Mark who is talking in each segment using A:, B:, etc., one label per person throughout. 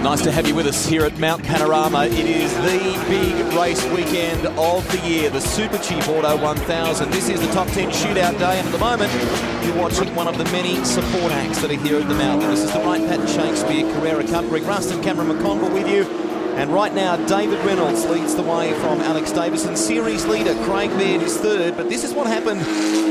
A: Nice to have you with us here at Mount Panorama. It is the big race weekend of the year, the Super Cheap Auto 1000. This is the top 10 shootout day, and at the moment, you're watching one of the many support acts that are here at the mountain. This is the Wright Patton Shakespeare Carrera Cup. Greg Rust and Cameron McConville with you. And right now, David Reynolds leads the way from Alex Davison. Series leader Craig Baird is third, but this is what happened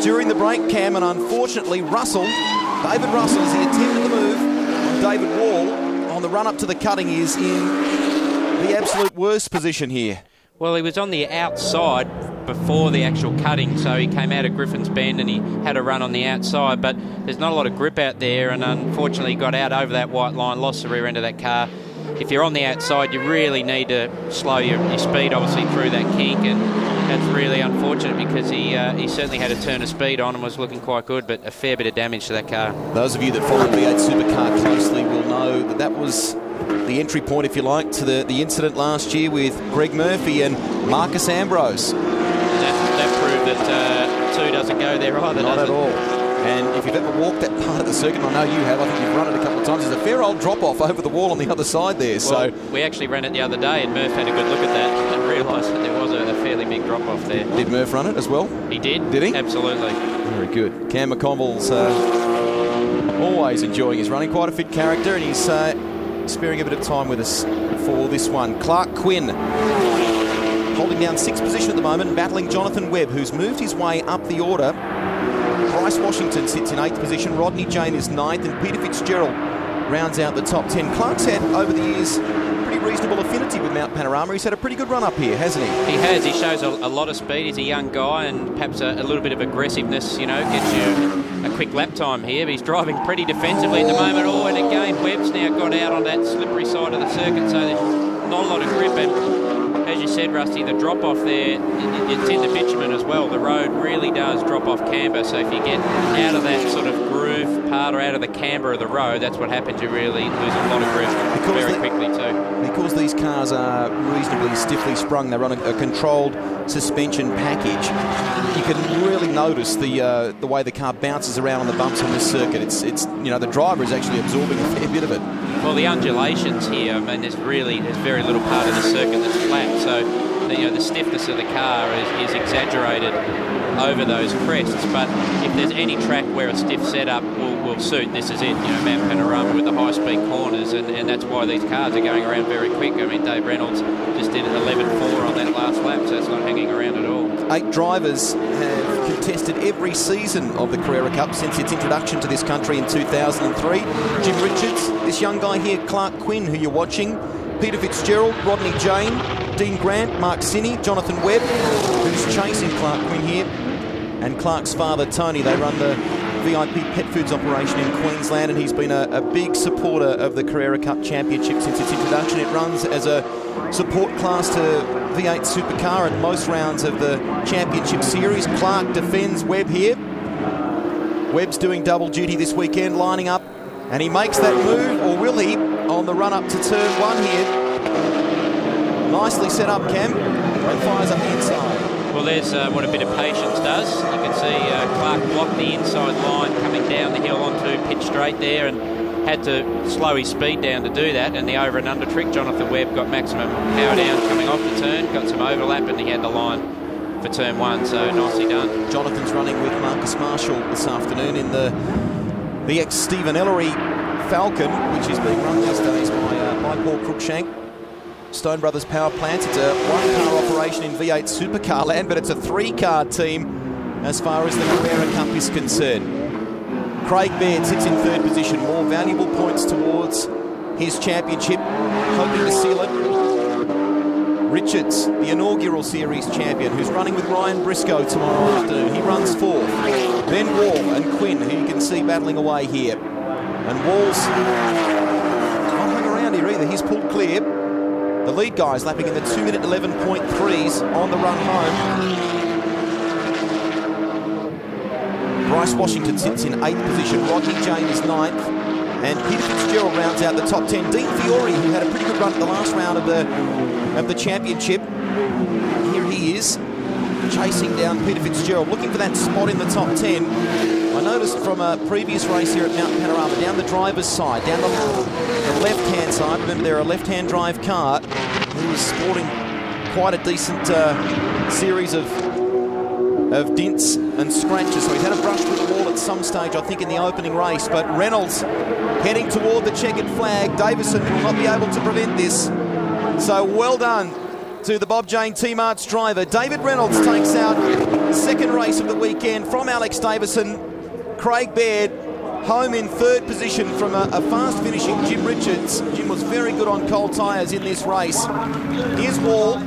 A: during the break, Cam, and unfortunately, David Russell, as he attempted the move on David Wall, on the run up to the cutting, is in the absolute worst position here.
B: Well, he was on the outside before the actual cutting, so he came out of Griffin's Bend and he had a run on the outside, but there's not a lot of grip out there, and unfortunately he got out over that white line, lost the rear end of that car. If you're on the outside, you really need to slow your speed, obviously, through that kink, and that's really unfortunate because he certainly had a turn of speed on and was looking quite good, but a fair bit of damage to that car. Those
A: of you that follow V8 Supercar closely will know that that was the entry point, if you like, to the incident last year with Greg Murphy and Marcus Ambrose.
B: That proved that 2 doesn't go there either,
A: Not
B: does
A: at
B: it?
A: all. And if you've ever walked that part of the circuit, I know you have, I think you've run it a couple of times, there's a fair old drop-off over the wall on the other side there.
B: Well, we actually ran it the other day, and Murph had a good look at that and realised that there was a fairly big drop-off there.
A: Did Murph run it as well?
B: He did.
A: Did he?
B: Absolutely.
A: Very good. Cam McConville's always enjoying his running. Quite a fit character, and he's sparing a bit of time with us for this one. Clark Quinn holding down 6th position at the moment, battling Jonathan Webb, who's moved his way up the order. Bryce Washington sits in 8th position, Rodney Jane is 9th, and Peter Fitzgerald rounds out the top 10. Clark's had, over the years, pretty reasonable affinity with Mount Panorama. He's had a pretty good run up here, hasn't he?
B: He has. He shows a lot of speed. He's a young guy, and perhaps a little bit of aggressiveness, you know, gets you a quick lap time here. But he's driving pretty defensively at the moment. Oh, and again, Webb's now got out on that slippery side of the circuit, so there's not a lot of grip. And as you said, Rusty, the drop-off there, it's in the bitumen as well. The road really does drop off camber, so if you get out of that sort of groove part or out of the camber of the road, that's what happens. You really lose a lot of grip very quickly too.
A: Because these cars are reasonably stiffly sprung, they're on a controlled suspension package, you can really notice the way the car bounces around on the bumps on this circuit. It's you know, the driver is actually absorbing a fair bit of it.
B: Well, the undulations here, I mean, there's very little part of the circuit that's flat, so the stiffness of the car is exaggerated over those crests. But if there's any track where a stiff setup will suit, this is it. You know, Mount Panorama with the high-speed corners, and that's why these cars are going around very quick. I mean, Dave Reynolds just did 11.4 on that last lap, so it's not hanging around at all. 8 drivers have contested every season of the Carrera Cup since its introduction to this country in 2003. Jim Richards, this young guy here, Clark Quinn, who you're watching, Peter Fitzgerald, Rodney Jane, Dean Grant, Mark Sinney, Jonathan Webb, who's chasing Clark Quinn here, and Clark's father, Tony. They run the VIP pet foods operation in Queensland, and he's been a big supporter of the Carrera Cup Championship since its introduction. It runs as a support class to V8 Supercar at most rounds of the Championship Series. Clark defends Webb here. Webb's doing double duty this weekend, lining up, and he makes that move, or will he, on the run up to turn 1 here. Nicely set up, Cam, and fires up the inside. Well, there's what a bit of patience does. You can see Clark blocked the inside line coming down the hill onto pitch straight there, and had to slow his speed down to do that, and the over and under trick. Jonathan Webb got maximum power down coming off the turn, got some overlap, and he had the line for turn 1, so nicely done.
A: Jonathan's running with Marcus Marshall this afternoon in the ex-Stephen Ellery Falcon, which is being run these days by Paul Cruikshank. Stone Brothers Power Plants. It's a 1-car operation in V8 Supercar land, but it's a 3-car team as far as the Carrera Cup is concerned. Craig Baird sits in 3rd position, more valuable points towards his championship, hoping to seal it. Richards, the inaugural series champion, who's running with Ryan Briscoe tomorrow afternoon. He runs 4th. Then Wall and Quinn, who you can see battling away here. And Wall's not hung around here either. He's pulled clear. The lead guys lapping in the 2-minute 11.3s on the run home. Bryce Washington sits in 8th position. Rodney Jane is 9th. And Peter Fitzgerald rounds out the top 10. Dean Fiore, who had a pretty good run at the last round of the championship. Here he is, chasing down Peter Fitzgerald, looking for that spot in the top 10. I noticed from a previous race here at Mount Panorama, down the driver's side, down the left-hand side, remember they're a left-hand drive car, he was sporting quite a decent series of dints and scratches, so he's had a brush with the wall at some stage, I think, in the opening race. But Reynolds heading toward the checkered flag. Davison will not be able to prevent this. So well done to the Bob Jane T-Mart's driver. David Reynolds takes out the second race of the weekend from Alex Davison. Craig Baird home in third position from a fast finishing Jim Richards. Jim was very good on cold tyres in this race. Here's Wall.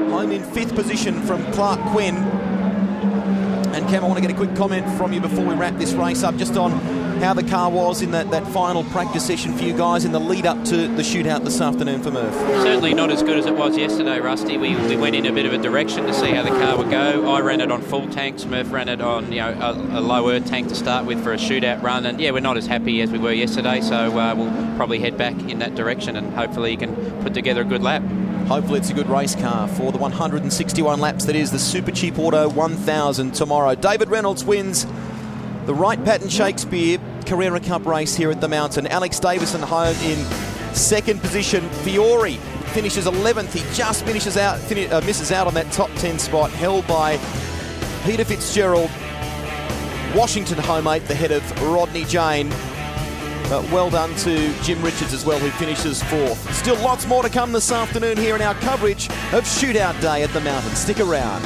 A: Home in fifth position from Clark Quinn. And Cam, I want to get a quick comment from you before we wrap this race up, just on how the car was in that final practice session for you guys in the lead up to the shootout this afternoon for Murph.
B: Certainly not as good as it was yesterday, Rusty. We went in a bit of a direction to see how the car would go. I ran it on full tanks. Murph ran it on a lower tank to start with for a shootout run. And yeah, we're not as happy as we were yesterday, so we'll probably head back in that direction and hopefully you can put together a good lap.
A: Hopefully it's a good race car for the 161 laps that is the Super Cheap Auto 1000 tomorrow. David Reynolds wins the Wright Patton Shakespeare Carrera Cup race here at the Mountain. Alex Davison home in second position. Fiore finishes 11th. He just misses out on that top 10 spot, held by Peter Fitzgerald. Washington home 8th, the head of Rodney Jane. But well done to Jim Richards as well, who finishes 4th. Still lots more to come this afternoon here in our coverage of Shootout Day at the Mountain. Stick around.